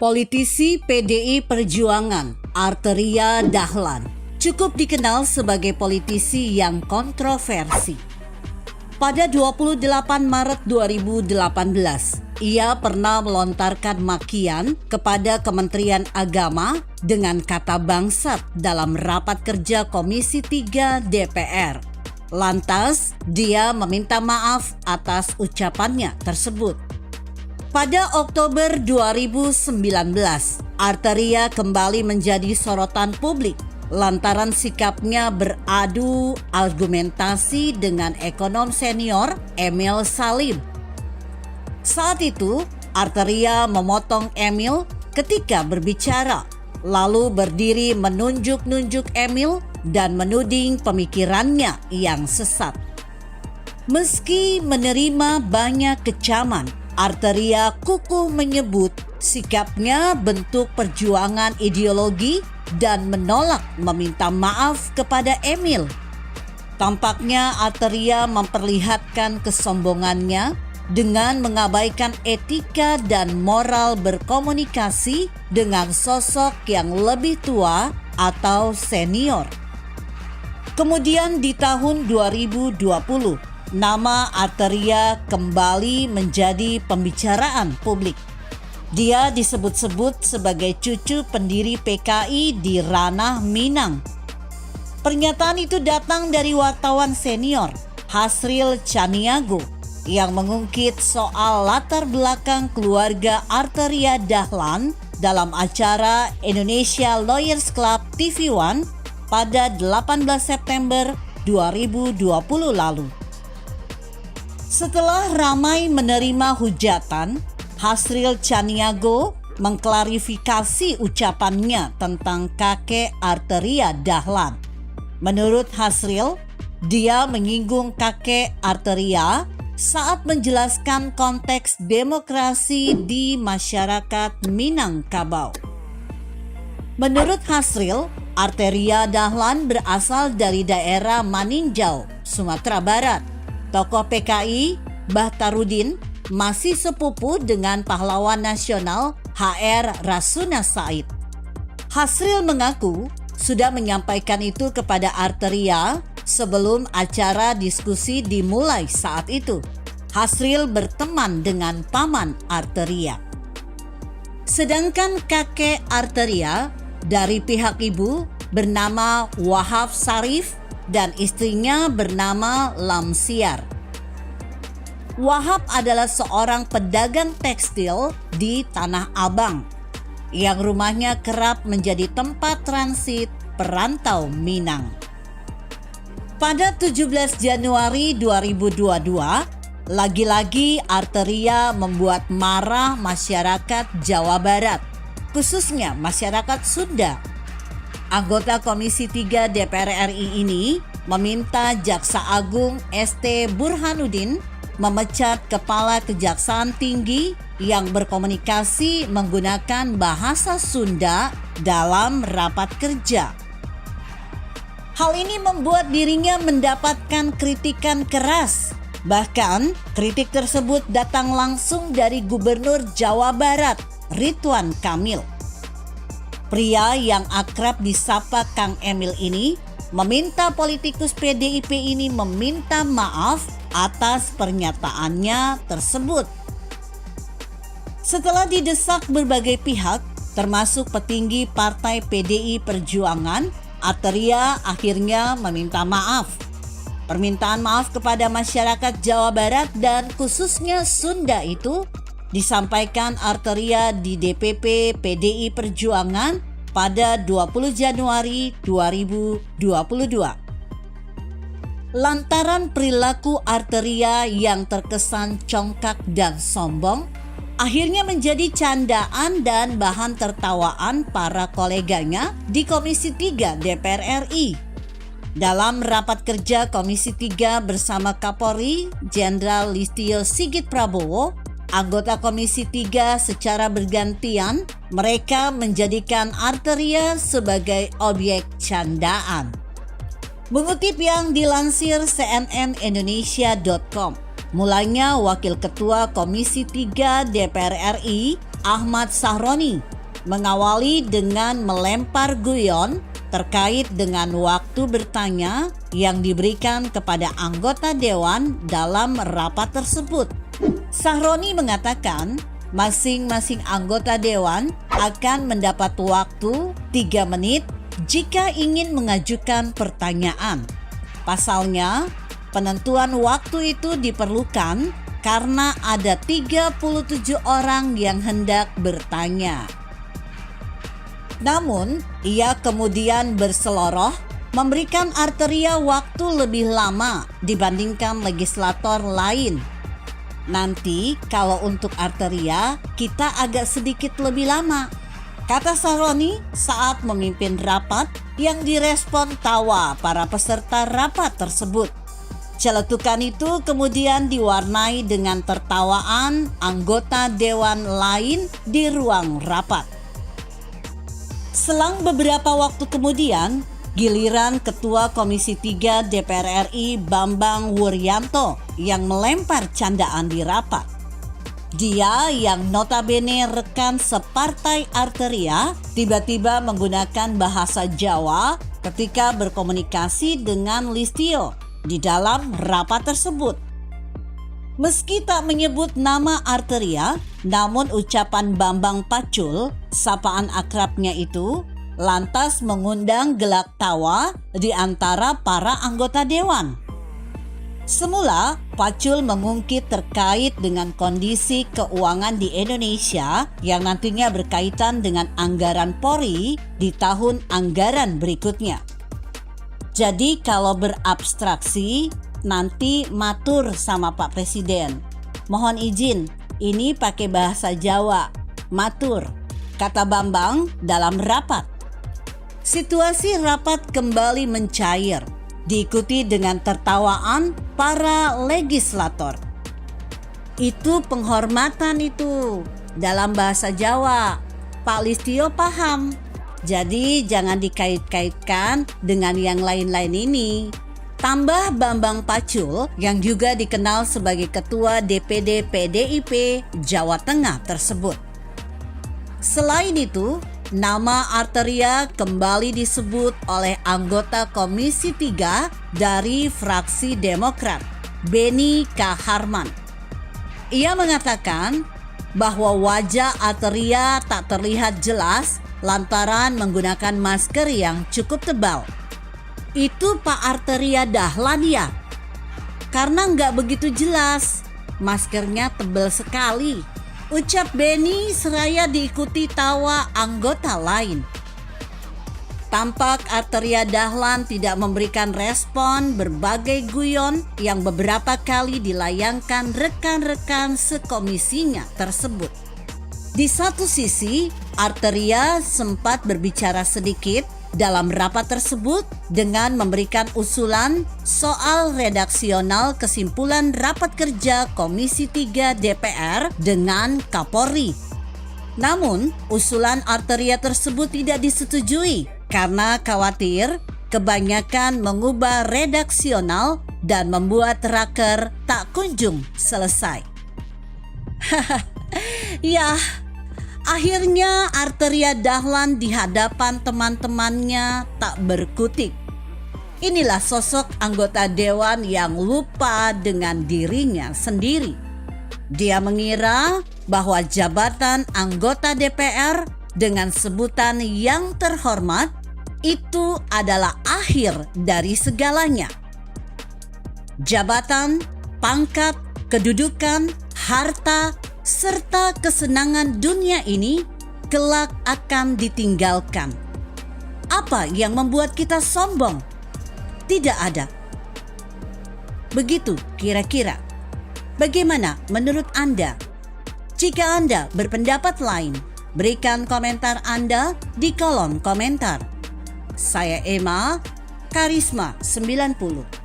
Politisi PDI Perjuangan Arteria Dahlan cukup dikenal sebagai politisi yang kontroversi. Pada 28 Maret 2018, ia pernah melontarkan makian kepada Kementerian Agama dengan kata bangsat dalam rapat kerja Komisi 3 DPR. Lantas, dia meminta maaf atas ucapannya tersebut. Pada Oktober 2019, Arteria kembali menjadi sorotan publik lantaran sikapnya beradu argumentasi dengan ekonom senior Emil Salim. Saat itu, Arteria memotong Emil ketika berbicara, lalu berdiri menunjuk-nunjuk Emil dan menuding pemikirannya yang sesat. Meski menerima banyak kecaman, Arteria kukuh menyebut sikapnya bentuk perjuangan ideologi dan menolak meminta maaf kepada Emil. Tampaknya Arteria memperlihatkan kesombongannya dengan mengabaikan etika dan moral berkomunikasi dengan sosok yang lebih tua atau senior. Kemudian di tahun 2020, nama Arteria kembali menjadi pembicaraan publik. Dia disebut-sebut sebagai cucu pendiri PKI di ranah Minang. Pernyataan itu datang dari wartawan senior Hasril Caniago yang mengungkit soal latar belakang keluarga Arteria Dahlan dalam acara Indonesia Lawyers Club TV One pada 18 September 2020 lalu. Setelah ramai menerima hujatan, Hasril Caniago mengklarifikasi ucapannya tentang kakek Arteria Dahlan. Menurut Hasril, dia menyinggung kakek Arteria saat menjelaskan konteks demokrasi di masyarakat Minangkabau. Menurut Hasril, Arteria Dahlan berasal dari daerah Maninjau, Sumatera Barat. Tokoh PKI, Bahtarudin, masih sepupu dengan pahlawan nasional HR Rasuna Said. Hasril mengaku sudah menyampaikan itu kepada Arteria sebelum acara diskusi dimulai saat itu. Hasril berteman dengan paman Arteria. Sedangkan kakek Arteria dari pihak ibu bernama Wahab Sarif dan istrinya bernama Lamsiar. Wahab adalah seorang pedagang tekstil di Tanah Abang yang rumahnya kerap menjadi tempat transit perantau Minang. Pada 17 Januari 2022, lagi-lagi Arteria membuat marah masyarakat Jawa Barat, khususnya masyarakat Sunda. Anggota Komisi 3 DPR RI ini meminta Jaksa Agung ST Burhanuddin memecat Kepala Kejaksaan Tinggi yang berkomunikasi menggunakan bahasa Sunda dalam rapat kerja. Hal ini membuat dirinya mendapatkan kritikan keras. Bahkan, kritik tersebut datang langsung dari Gubernur Jawa Barat, Ridwan Kamil. Pria yang akrab disapa Kang Emil ini meminta politikus PDIP ini meminta maaf atas pernyataannya tersebut. Setelah didesak berbagai pihak, termasuk petinggi Partai PDI Perjuangan, Arteria akhirnya meminta maaf. Permintaan maaf kepada masyarakat Jawa Barat dan khususnya Sunda itu disampaikan Arteria di DPP PDI Perjuangan pada 20 Januari 2022. Lantaran perilaku Arteria yang terkesan congkak dan sombong, akhirnya menjadi candaan dan bahan tertawaan para koleganya di Komisi 3 DPR RI. Dalam rapat kerja Komisi 3 bersama Kapolri Jenderal Listio Sigit Prabowo, anggota Komisi 3 secara bergantian mereka menjadikan Arteria sebagai objek candaan. Mengutip yang dilansir cnnindonesia.com, mulanya Wakil Ketua Komisi 3 DPR RI Ahmad Sahroni mengawali dengan melempar guyon terkait dengan waktu bertanya yang diberikan kepada anggota dewan dalam rapat tersebut. Sahroni mengatakan masing-masing anggota dewan akan mendapat waktu 3 menit jika ingin mengajukan pertanyaan. Pasalnya, penentuan waktu itu diperlukan karena ada 37 orang yang hendak bertanya. Namun, ia kemudian berseloroh memberikan Arteria waktu lebih lama dibandingkan legislator lain. Nanti kalau untuk Arteria, kita agak sedikit lebih lama, kata Sahroni saat memimpin rapat yang direspon tawa para peserta rapat tersebut. Celetukan itu kemudian diwarnai dengan tertawaan anggota dewan lain di ruang rapat. Selang beberapa waktu kemudian, giliran Ketua Komisi 3 DPR RI Bambang Wuryanto yang melempar candaan di rapat. Dia yang notabene rekan separtai Arteria tiba-tiba menggunakan bahasa Jawa ketika berkomunikasi dengan Listio di dalam rapat tersebut. Meski tak menyebut nama Arteria, namun ucapan Bambang Pacul, sapaan akrabnya itu, lantas mengundang gelak tawa di antara para anggota dewan. Semula, Pacul mengungkit terkait dengan kondisi keuangan di Indonesia yang nantinya berkaitan dengan anggaran Polri di tahun anggaran berikutnya. Jadi kalau berabstraksi, nanti matur sama Pak Presiden. Mohon izin, ini pakai bahasa Jawa, matur, kata Bambang dalam rapat. Situasi rapat kembali mencair, diikuti dengan tertawaan para legislator. Itu penghormatan itu, dalam bahasa Jawa, Pak Listio paham. Jadi jangan dikait-kaitkan dengan yang lain-lain ini. Tambah Bambang Pacul yang juga dikenal sebagai Ketua DPD PDIP Jawa Tengah tersebut. Selain itu, nama Arteria kembali disebut oleh anggota Komisi 3 dari fraksi Demokrat, Beni K. Harman. Ia mengatakan bahwa wajah Arteria tak terlihat jelas lantaran menggunakan masker yang cukup tebal. Itu Pak Arteria Dahlan ya? Karena nggak begitu jelas, maskernya tebal sekali, ucap Beni seraya diikuti tawa anggota lain. Tampak Arteria Dahlan tidak memberikan respon berbagai guyon yang beberapa kali dilayangkan rekan-rekan sekomisinya tersebut. Di satu sisi, Arteria sempat berbicara sedikit dalam rapat tersebut dengan memberikan usulan soal redaksional kesimpulan rapat kerja Komisi 3 DPR dengan Kapolri. Namun, usulan Arteria tersebut tidak disetujui karena khawatir kebanyakan mengubah redaksional dan membuat raker tak kunjung selesai. Ya, akhirnya Arteria Dahlan di hadapan teman-temannya tak berkutik. Inilah sosok anggota dewan yang lupa dengan dirinya sendiri. Dia mengira bahwa jabatan anggota DPR dengan sebutan yang terhormat itu adalah akhir dari segalanya. Jabatan, pangkat, kedudukan, harta, serta kesenangan dunia ini kelak akan ditinggalkan. Apa yang membuat kita sombong? Tidak ada. Begitu kira-kira. Bagaimana menurut Anda? Jika Anda berpendapat lain, berikan komentar Anda di kolom komentar. Saya Emma, Karisma 90.